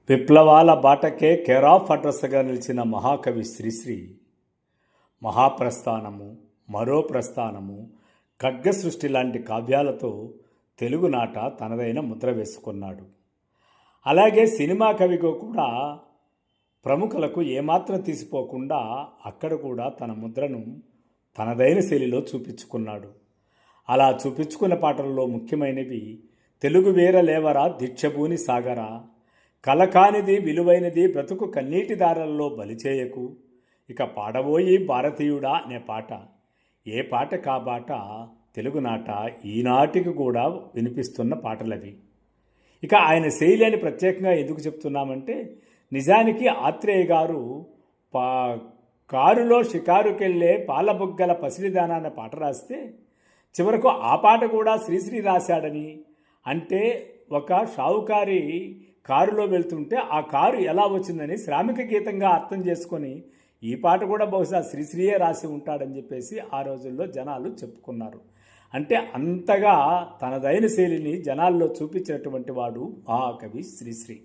విప్లవాల బాటకే care of అడ్రస్గా నిలిచిన మహాకవి శ్రీశ్రీ మహాప్రస్థానము, మరో ప్రస్థానము, ఖడ్గ సృష్టి లాంటి కావ్యాలతో తెలుగునాట తనదైన ముద్ర వేసుకున్నాడు. అలాగే సినిమా కవిగా కూడా ప్రముఖులకు ఏమాత్రం తీసిపోకుండా అక్కడ కూడా తన ముద్రను తనదైన శైలిలో చూపించుకున్నాడు. అలా చూపించుకున్న పాటల్లో ముఖ్యమైనవి తెలుగు వీర లేవరా, దీక్షభూని సాగరా, కలకానిది విలువైనది బ్రతుకు కన్నీటి దారల్లో బలిచేయకు, ఇక పాడబోయి భారతీయుడా అనే పాట. ఏ పాట కాబాట తెలుగునాట ఈనాటికి కూడా వినిపిస్తున్న పాటలవి. ఇక ఆయన శైలి అని ప్రత్యేకంగా ఎందుకు చెప్తున్నామంటే, నిజానికి ఆత్రేయ గారు కారులో షికారుకెళ్ళే పాలబుగ్గల పసిడిదానా అనే పాట రాస్తే చివరకు ఆ పాట కూడా శ్రీశ్రీ రాశాడని, అంటే ఒక షావుకారి కారులో వెళ్తుంటే ఆ కారు ఎలా వచ్చిందని శ్రామిక గీతంగా అర్థం చేసుకొని ఈ పాట కూడా బహుశా శ్రీశ్రీయే రాసి ఉంటాడని చెప్పేసి ఆ రోజుల్లో జనాలు చెప్పుకున్నారు. అంటే అంతగా తనదైన శైలిని జనాల్లో చూపించినటువంటి వాడు మహాకవి శ్రీశ్రీ.